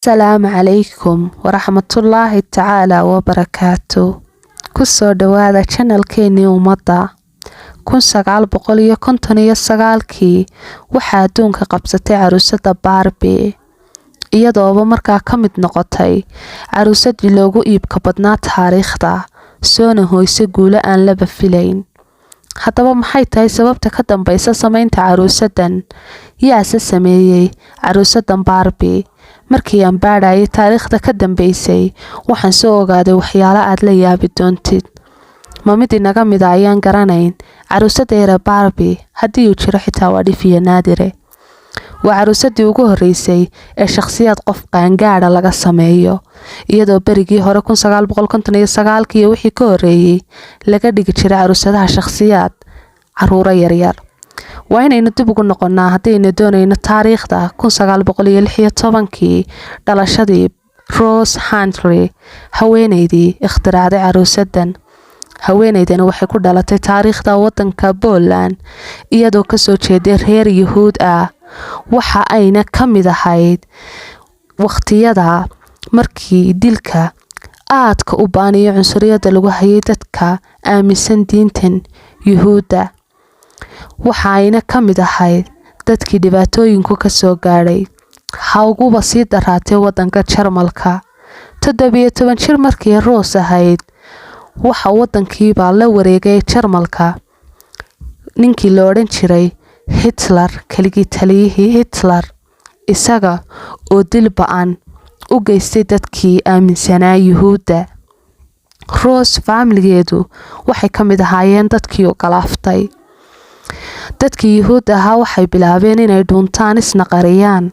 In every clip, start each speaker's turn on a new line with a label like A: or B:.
A: السلام عليكم ورحمة الله تعالى وبركاته. كسو دوادا channelkeeni umada 1959 waxaa adduunka qabsatay caruusada Barbie iyadoo markaa ka mid noqotay caruusadii loogu iibka badnaa taariikhda soona hoysay guulo aan laba filayn. haddaba maxay tahay sababta ka dambaysa sameynta caruusadan? yaase sameeyay caruusadan Barbie? markii aan baadhayay taariikhda ka dambeysay waxaan soo ogaaday waxyaalo aad la yaabi doontid. ma mid inaga mid ayaan garanayn caruusadeera Barbie haddii uu jiro xitaa waa dhif iyo naadire. waa caruusadii ugu horeysay ee shakhsiyaad qof qaangaadha laga sameeyo iyadoo berigii hore 1959 iyo wixii ka horeeyay laga dhigi jiray caruusadaha shakhsiyaad caruuro yaryar. waa inaynu dib ugu noqonnaa haddaynu doonayno taariikhda 1916 dhalashadii Rose Huntley haweeneydii ikhtiraacday caruusadan. haweeneydani waxay ku dhalatay taariikhda wadanka Poland iyadoo ka soo jeeday reer Yuhuud ah. waxa ayna ka mid ahayd waqtiyada markii dilka aadka u baaniyo cunsuriyada lagu hayay dadka aaminsan diintan Yuhuudda. waxa ayna ka mid ahayd dadkii dhibaatooyinku ka soo gaadhay ha uguba sii daraatay wadanka Jarmalka. 17 jir markii Rose ahayd waxa wadankiiba la wareegay Jarmalka ninkii la odhan jiray Hitler, kaligii taliyihii Hitler, isaga oo dil ba'an u geystay dadkii aaminsanaa Yuhuudda. Rose family-geedu waxay ka mid ahaayeen dadkii u galaaftay. dadkii Yuhuudda ahaa waxay bilaabeen inay dhuuntaan isna qariyaan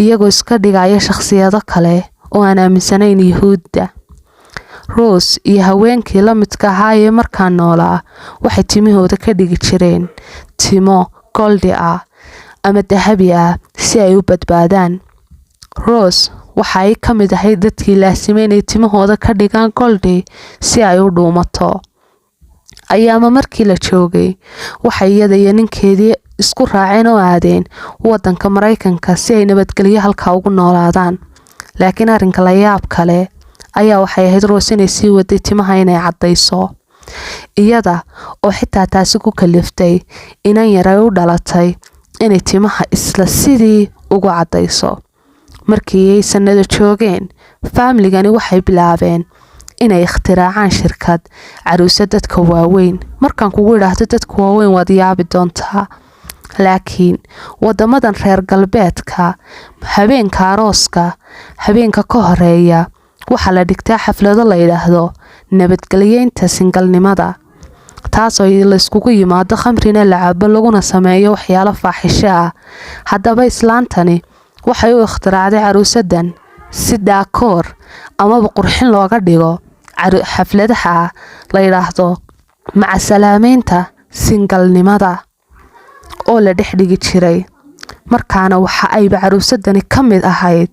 A: iyagoo iska dhigaya shakhsiyado kale oo aan aaminsanayn Yuhuudda. Rose iyo haweenkii la midka ahaa ee markaa noolaa waxay timahooda ka dhigi jireen timo goldi ah ama dahabi ah si ay u badbaadaan. Rose waxa ay ka mid ahayd dadkii laasimay inay timahooda ka dhigaan goldi si ay u dhuumato. ayaama markii la joogay waxay iyada iyo ninkeedii isku raaceen oo aadeen wadanka Mareykanka si ay nabadgelyo halka ugu noolaadaan. laakiin arrinka la yaab kale ayaa waxay ahayd Rose inay sii waday timaha inay caddayso iyada oo xitaa taasi ku kaliftay inan yar ay u dhalatay inay timaha isla sidii ugu caddayso. markii ay sanado joogeen family-gani waxay bilaabeen inay ikhtiraacaan shirkad caruusad dadka waaweyn. markaan kugu idhaahdo dadka waaweyn waad yaabi doontaa, laakiin wadamadan reer galbeedka habeenka arooska habeenka ka horeeya waxaa la dhigtaa xaflado la yiraahdo nabadgelyeynta singalnimada, taasoo la iskugu yimaado khamrina la cabo laguna sameeyo waxyaalo faaxisho ah. haddaba islaantani waxay u ikhtiraacday caruusadan si daakoor amaba qurxin looga dhigo xafladaha la yiraahdo maca salaameynta singalnimada oo la dhex dhigi jiray. markaana waxa ay caruusadani ka mid ahayd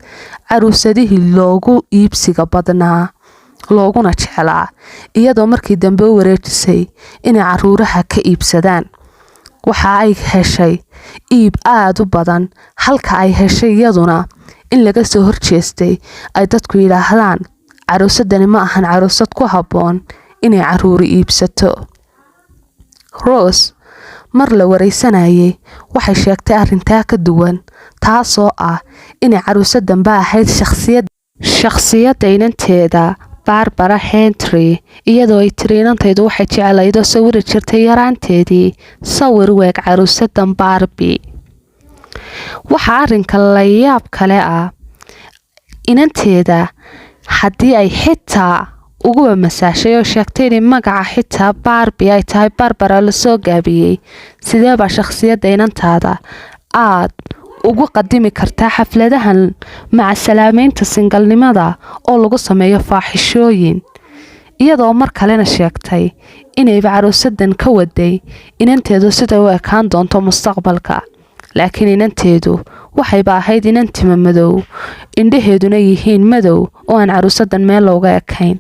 A: caruusadihii loogu iibsiga badnaa looguna jeclaa iyadoo markii dambe u wareejisay inay caruuraha ka iibsadaan. waxa ay heshay iib aad u badan halka ay heshay iyaduna in laga soo horjeestay ay dadku yiraahdaan caruusadani ma ahan caruusad ku habboon inay caruur iibsato. Rose mar la wareysanayay waxay sheegtay arrintaa ka duwan, taasoo ah inay caruusadan ba ahayd shakhsiyadda inanteeda Barbara Huntley iyadoo ay tiriinantaydu waxay jecelayd oo sawiri jirtay yaraanteedii sawir weeg caruusadan Barbie. waxa arrinka la yaab kale ah inanteeda haddii ay xitaa ugu masaashay oo sheegtay in magaca xitaa Barbie ay tahay Barbara la soo gaabiyay, sidee baa shakhsiyadda inantaada aad ugu qadimi kartaa xafladahan maca salaameynta singalnimada oo lagu sameeyo faaxishooyin? iyadoo mar kalena sheegtay inay caruusadan ka waday inanteedu sida u ekaan doonto mustaqbalka. laakiin inanteedu waxay ahayd inan timo madow indhaheeduna yihiin madow oo aan caruusadan meel looga ekayn.